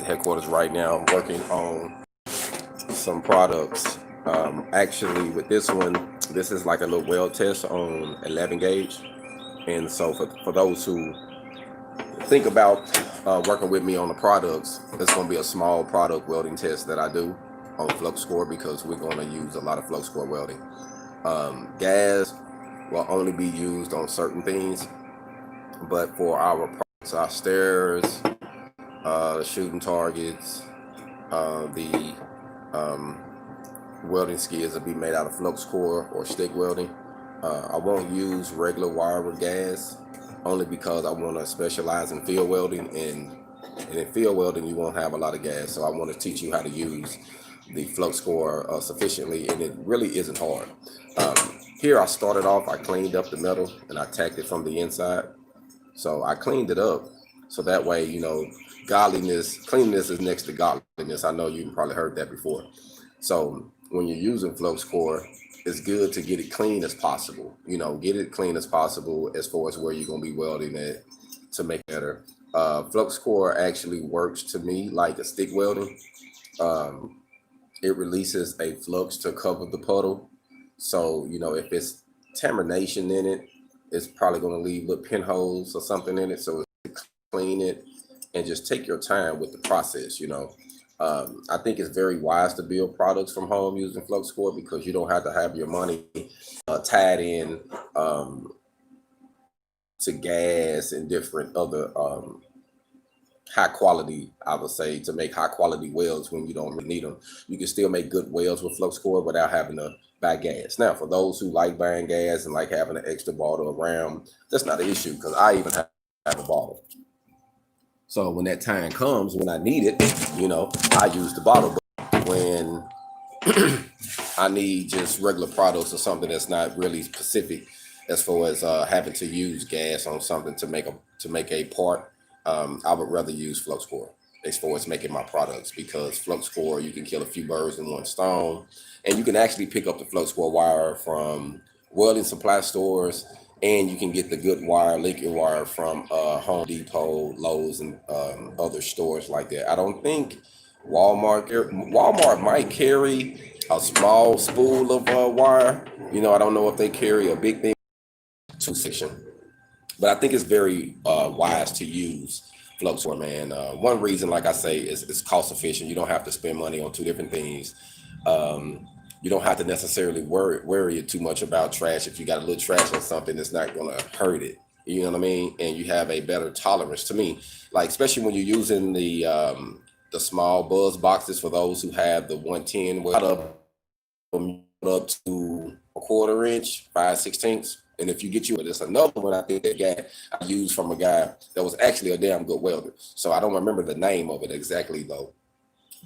the headquarters right now. I'm working on some products. Actually, with this one, this is like a little weld test on 11 gauge. And so for those who think about working with me on the products, it's going to be a small product welding test that I do on Flux core because we're going to use a lot of Flux core welding. Gas will only be used on certain things, but for our products, our stairs, shooting targets, the welding skids will be made out of flux core or stick welding. I won't use regular wire with gas only because I want to specialize in field welding, and in field welding you won't have a lot of gas, so I want to teach you how to use the flux core sufficiently, and it really isn't hard. Here I started off, I cleaned up the metal and I tacked it from the inside. So I cleaned it up so that way, you know, cleanliness is next to godliness. I know you've probably heard that before. So when you're using flux core, it's good to get it clean as possible. You know, get it clean as possible as far as where you're going to be welding it to make it better. Flux core actually works to me like a stick welding. It releases a flux to cover the puddle. So, you know, if it's termination in it, it's probably going to leave little pinholes or something in it. So clean it and just take your time with the process, you know. I think it's very wise to build products from home using flux core because you don't have to have your money tied in to gas and different other high quality, I would say, to make high quality welds when you don't really need them. You can still make good welds with flux core without having to buy gas. Now, for those who like buying gas and like having an extra bottle around, that's not an issue because I even have a bottle. So when that time comes, when I need it, you know, I use the bottle. But when I need just regular products or something that's not really specific as far as having to use gas on something to make a part, I would rather use flux core as far as making my products, because flux core, you can kill a few birds in one stone, and you can actually pick up the flux core wire from welding supply stores, and you can get the good wire, Lincoln wire, from Home Depot, Lowe's, and other stores like that. I don't think Walmart might carry a small spool of wire. You know, I don't know if they carry a big thing, two section. But I think it's very wise to use flux core, man. One reason, like I say, is it's cost efficient. You don't have to spend money on two different things. You don't have to necessarily worry too much about trash. If you got a little trash or something, it's not going to hurt it. You know what I mean? And you have a better tolerance to me, like especially when you're using the small buzz boxes for those who have the 110 up to a quarter inch, 5/16. And if you get you, there's another one I think that I used from a guy that was actually a damn good welder. So I don't remember the name of it exactly though.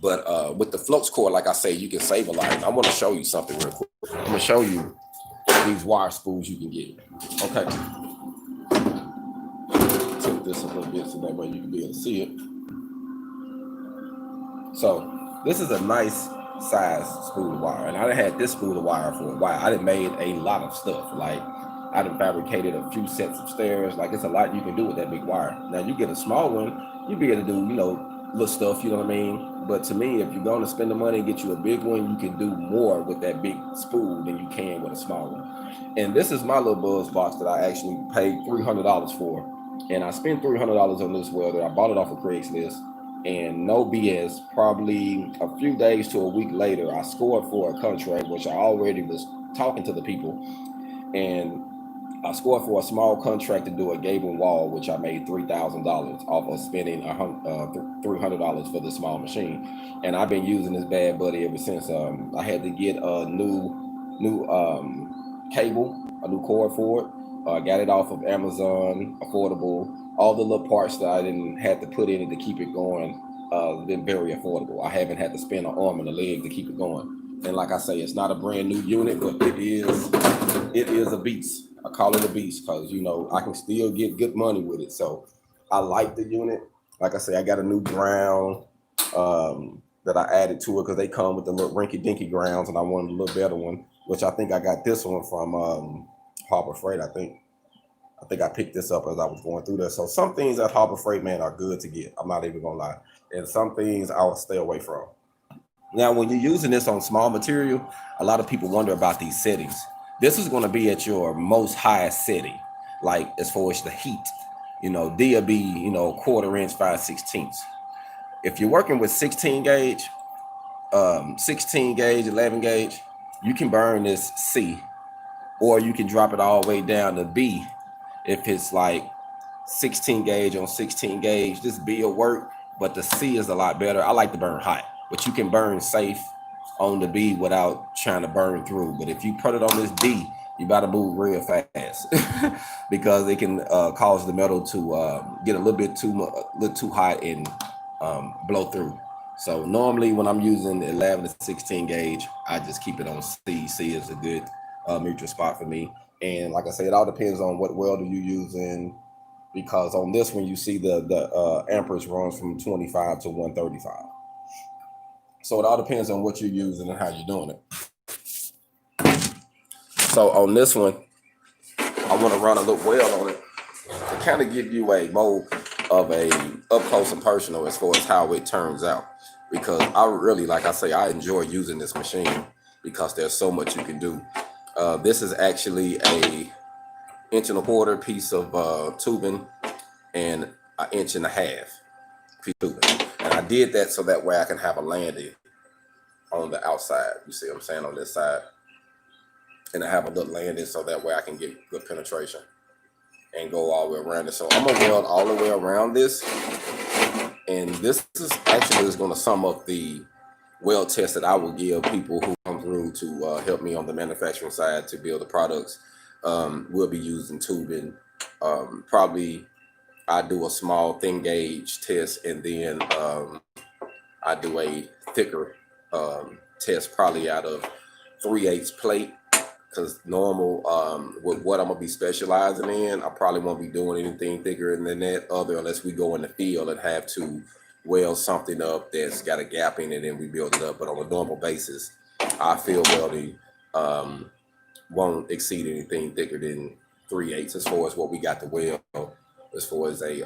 But with the flux core, like I say, you can save a lot. And I want to show you something real quick. I'm gonna show you these wire spools you can get. Okay. Tip this a little bit so that way you can be able to see it. So this is a nice size spool of wire, and I done had this spool of wire for a while. I done made a lot of stuff. Like I done fabricated a few sets of stairs. Like it's a lot you can do with that big wire. Now you get a small one, you'll be able to do, you know, little stuff, you know what I mean? But to me, if you're going to spend the money and get you a big one, you can do more with that big spool than you can with a small one. And this is my little buzz box that I actually paid $300 for. And I spent $300 on this welder. I bought it off of Craigslist. And no BS, probably a few days to a week later, I scored for a contract, which I already was talking to the people. And I scored for a small contract to do a gable wall, which I made $3,000 off of spending $300 for this small machine. And I've been using this bad buddy ever since. I had to get a new cable, a new cord for it. Got it off of Amazon, affordable. All the little parts that I didn't have to put in it to keep it going, been very affordable. I haven't had to spend an arm and a leg to keep it going. And like I say, it's not a brand new unit, but it is a beast. I call it a beast because, you know, I can still get good money with it. So I like the unit. Like I say, I got a new ground that I added to it because they come with the little rinky-dinky grounds, and I wanted a little better one, which I think I got this one from Harbor Freight, I think. I think I picked this up as I was going through this. So some things at Harbor Freight, man, are good to get. I'm not even gonna lie. And some things I will stay away from. Now, when you're using this on small material, a lot of people wonder about these settings. This is going to be at your most highest setting, like as far as the heat. You know, D will be, you know, 1/4 inch, 5/16. If you're working with 16 gauge, 16 gauge, 11 gauge, you can burn this C, or you can drop it all the way down to B. If it's like 16 gauge on 16 gauge, this B will work, but the C is a lot better. I like to burn hot, but you can burn safe on the B without trying to burn through. But if you put it on this D, you got to move real fast because it can cause the metal to get a little too hot and blow through. So normally when I'm using 11 to 16 gauge, I just keep it on C. C is a good neutral spot for me. And like I said, it all depends on what welder you're using, because on this one you see the amperage runs from 25 to 135. So it all depends on what you're using and how you're doing it. So on this one, I want to run a little weld on it to kind of give you a more of a up close and personal as far as how it turns out. Because I really, like I say, I enjoy using this machine because there's so much you can do. This is actually a 1.25 inch piece of tubing and 1.5 inch piece of tubing. And I did that so that way I can have a landing on the outside. You see what I'm saying, on this side. And I have a little landing so that way I can get good penetration and go all the way around it. So I'm gonna weld all the way around this. And this is actually going to sum up the weld test that I will give people who come through to help me on the manufacturing side to build the products. We'll be using tubing. Probably I do a small thin gauge test, and then I do a thicker test, probably out of 3/8 plate. Because normal, with what I'm gonna be specializing in, I probably won't be doing anything thicker than that, unless we go in the field and have to weld something up that's got a gap in it and we build it up. But on a normal basis, our field welding won't exceed anything thicker than 3/8 as far as what we got to weld, as far as a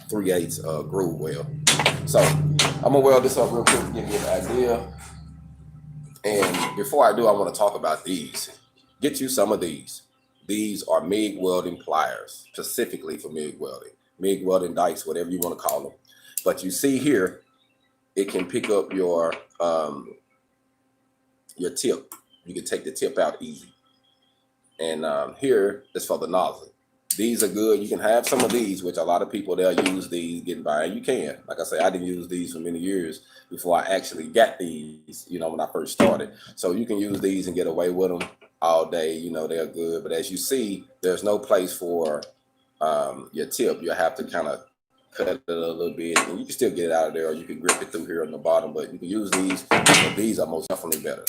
3/8 groove weld. So I'm gonna weld this up real quick to give you an idea. And before I do, I want to talk about these. Get you some of these. These are MIG welding pliers, specifically for MIG welding. MIG welding dikes, whatever you want to call them. But you see here, it can pick up your tip. You can take the tip out easy. And here is for the nozzle. These are good. You can have some of these, which a lot of people, they'll use these getting by. And you can. Like I say, I didn't use these for many years before I actually got these, you know, when I first started. So you can use these and get away with them all day. You know, they're good. But as you see, there's no place for your tip. You have to kind of cut it a little bit. And you can still get it out of there, or you can grip it through here on the bottom. But you can use these. But these are most definitely better.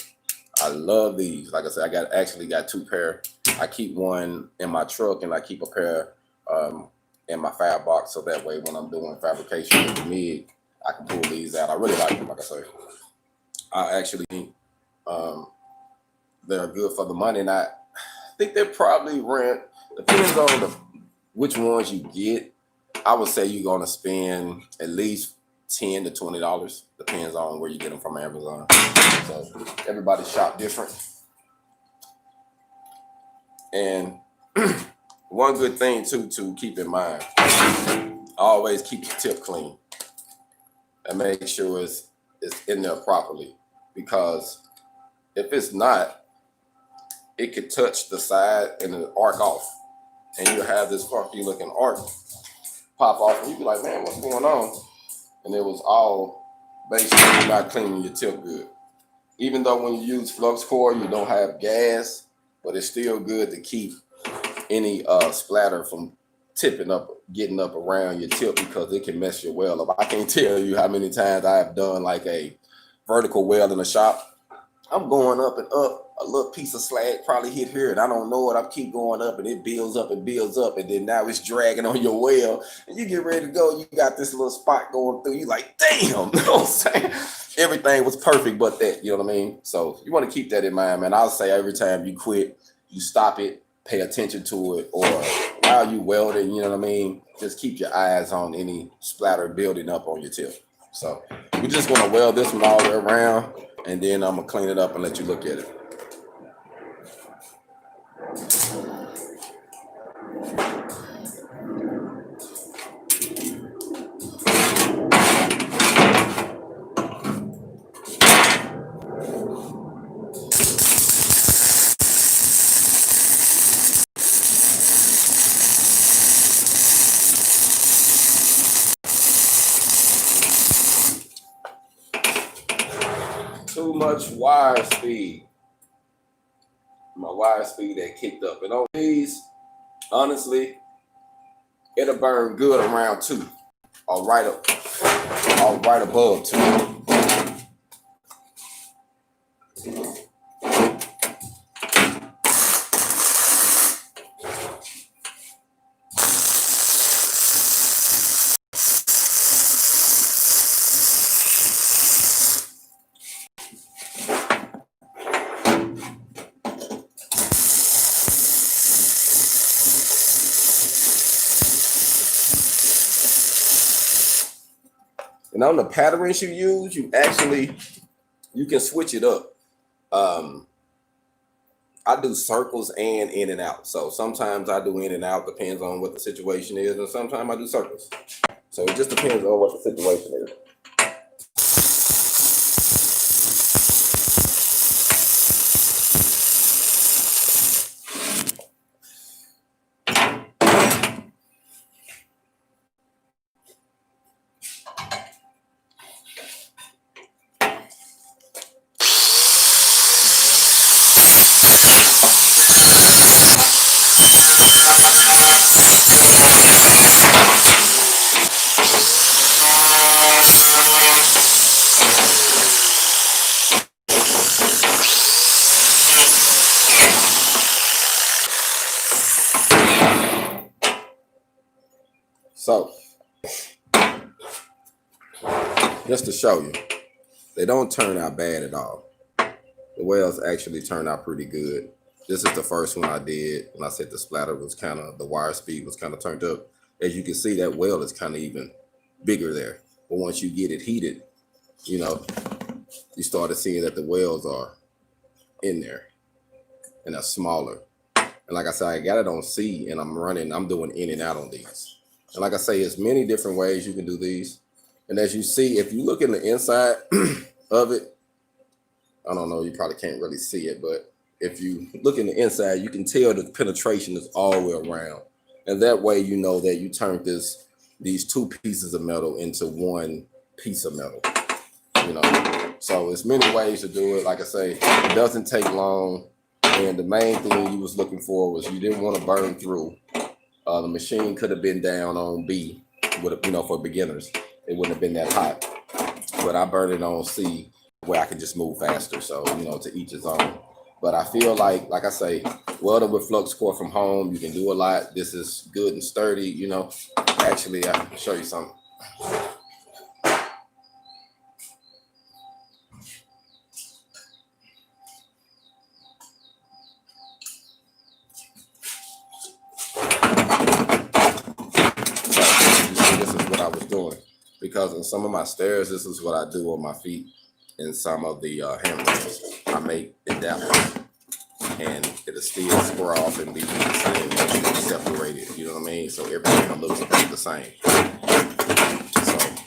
I love these. Like I said, I actually got 2 pair. I keep one in my truck, and I keep a pair in my fab box, so that way when I'm doing fabrication with the MIG, I can pull these out. I really like them. Like I say, I actually they're good for the money, and I think they probably rent, depends on which ones you get. I would say you're gonna spend at least $10 to $20. Depends on where you get them from Amazon. So everybody's shop different. And one good thing too to keep in mind, always keep your tip clean and make sure it's in there properly, because if it's not, it could touch the side and it'll arc off, and you'll have this funky looking arc pop off, and you'll be like, man, what's going on? And it was all basically not cleaning your tip good. Even though when you use flux core, you don't have gas, but it's still good to keep any splatter from tipping up, getting up around your tip, because it can mess your weld up. I can't tell you how many times I have done like a vertical weld in a shop. I'm going up and up, a little piece of slag probably hit here, and I don't know it. I keep going up, and it builds up and builds up, and then now it's dragging on your weld, and you get ready to go. You got this little spot going through. You like, damn, you know what I'm saying? Everything was perfect but that, you know what I mean? So you want to keep that in mind, man. I'll say every time you quit, you stop it pay attention to it, or while you welding, you know what I mean? Just keep your eyes on any splatter building up on your tip. So we're just gonna weld this one all the way around, and then I'm gonna clean it up and let you look at it. Too much wire speed. My wire speed that kicked up. And on these, honestly, it'll burn good around 2, or right above 2. And on the patterns you use, you can switch it up. I do circles and in and out. So sometimes I do in and out, depends on what the situation is, and sometimes I do circles. So it just depends on what the situation is. So, just to show you, they don't turn out bad at all. The welds actually turn out pretty good. This is the first one I did when I said the splatter was the wire speed was kind of turned up. As you can see, that weld is kind of even bigger there. But once you get it heated, you know, you started seeing that the welds are in there and are smaller. And like I said, I got it on C, and I'm doing in and out on these. And like I say, there's many different ways you can do these. And as you see, if you look in the inside of it, I don't know, you probably can't really see it, but if you look in the inside, you can tell the penetration is all the way around. And that way, you know that you turned these 2 pieces of metal into 1 piece of metal, you know. So there's many ways to do it. Like I say, it doesn't take long. And the main thing you was looking for was you didn't want to burn through. The machine could have been down on B, for beginners. It wouldn't have been that hot. But I burned it on C where I can just move faster. So, to each his own. But I feel like I say, welding with flux core from home, you can do a lot. This is good and sturdy, Actually, I can show you something. This is what I was doing, because in some of my stairs, this is what I do on my feet. In some of the handrails, I make it that way, and it'll still square off and be the same, separated. You know what I mean? So everything looks about the same. So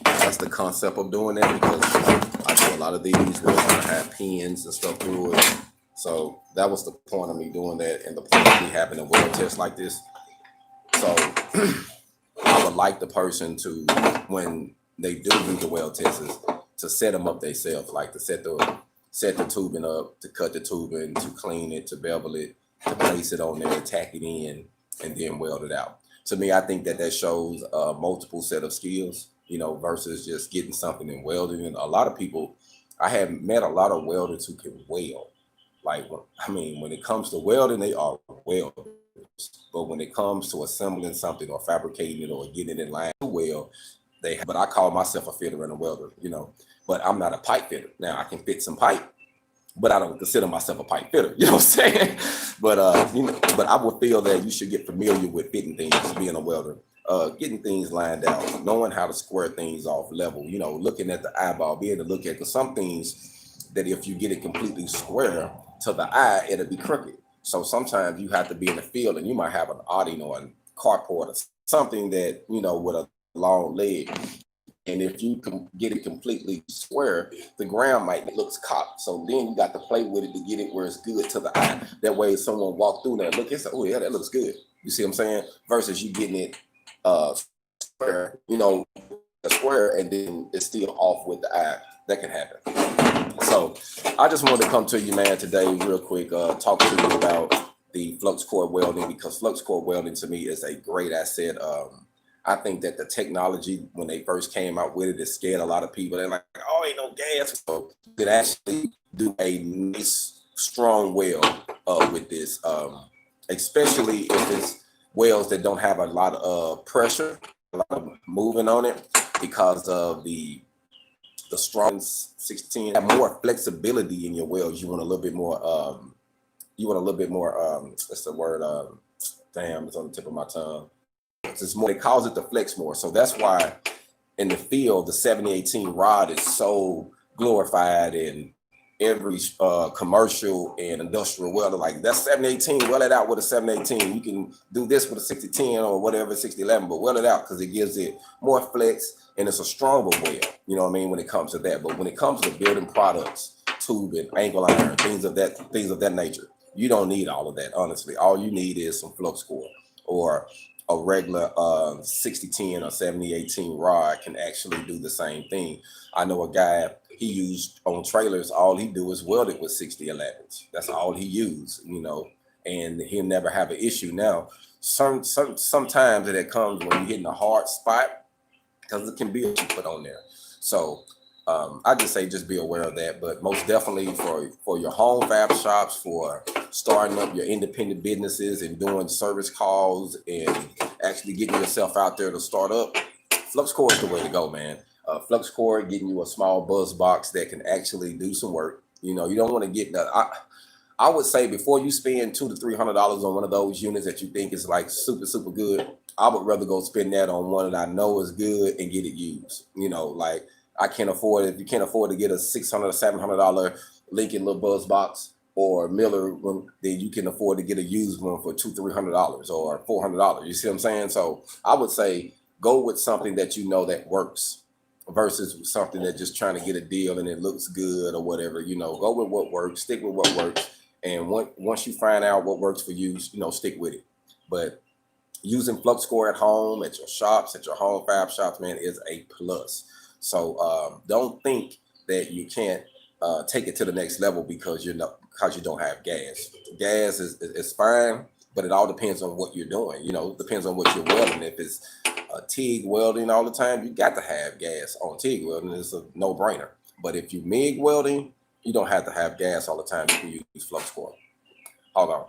that's the concept of doing that, because I do a lot of these where I have pins and stuff through it. So that was the point of me doing that, and the point of me having a weld test like this. So I would like the person to, when they do the weld tests, to set them up themselves, like to set the tubing up, to cut the tubing, to clean it, to bevel it, to place it on there, tack it in, and then weld it out. To me, I think that shows a multiple set of skills, versus just getting something and welding. And a lot of people, I have met a lot of welders who can weld. When it comes to welding, they are welders. But when it comes to assembling something or fabricating it or getting it in line to weld, but I call myself a fitter and a welder, but I'm not a pipe fitter. Now I can fit some pipe, but I don't consider myself a pipe fitter. You know what I'm saying? But but I would feel that you should get familiar with fitting things, being a welder. Getting things lined out, knowing how to square things off level, looking at the eyeball, being able to look at, because some things that if you get it completely square to the eye, it'll be crooked. So sometimes you have to be in the field and you might have an awning or a carport or something that, with a long leg. And if you can get it completely square, the ground might look cocked. So then you got to play with it to get it where it's good to the eye. That way, if someone walk through there and look, it's like, oh yeah, that looks good. You see what I'm saying? Versus you getting it square, square, and then it's still off with the eye. That can happen. So I just wanted to come to you, man, today real quick, talk to you about the flux core welding, because flux core welding to me is a great asset. I think that the technology, when they first came out with it scared a lot of people. They're like, oh, ain't no gas. So you could actually do a nice, strong weld with this, especially if it's welds that don't have a lot of pressure, a lot of moving on it, because of the strong 16 have more flexibility in your welds. You want a little bit more, what's the word? Damn, it's on the tip of my tongue. It's more, they cause it to flex more. So that's why in the field, the 7018 rod is so glorified in every commercial and industrial welder. Like, that's 718, weld it out with a 718. You can do this with a 6010 or whatever, 6011, but weld it out because it gives it more flex and it's a stronger weld. You know what I mean, when it comes to that. But when it comes to building products, tubing, angle iron, things of that nature, you don't need all of that, honestly. All you need is some flux core, or a regular 6010 or 7018 rod can actually do the same thing. I know a guy, he used on trailers, all he do is weld it with 6011s. That's all he used, and he'll never have an issue. Now, sometimes it comes when you're hitting a hard spot, because it can be a put on there. So I just say just be aware of that. But most definitely for your home fab shops, for starting up your independent businesses and doing service calls and actually getting yourself out there to start up, flux core is the way to go, man. Flux core, getting you a small buzz box that can actually do some work. You don't want to get that. I would say before you spend $200 to $300 on one of those units that you think is like super, super good, I would rather go spend that on one that I know is good and get it used. Like, I can't afford it. If you can't afford to get a $600 or $700 Lincoln little buzz box or Miller one, then you can afford to get a used one for $200-300 or $400. You see what I'm saying? So I would say go with something that that works, versus something that just trying to get a deal and it looks good or whatever. Go with what works, stick with what works, and once you find out what works for you, stick with it. But using flux core at home, at your shops, at your home fab shops, man, is a plus. So don't think that you can't take it to the next level because you don't have gas. Gas is fine, but it all depends on what you're doing. It depends on what you're welding. If it's TIG welding all the time, you got to have gas on TIG welding. It's a no-brainer. But if you MIG welding, you don't have to have gas all the time. You can use flux core. Hold on.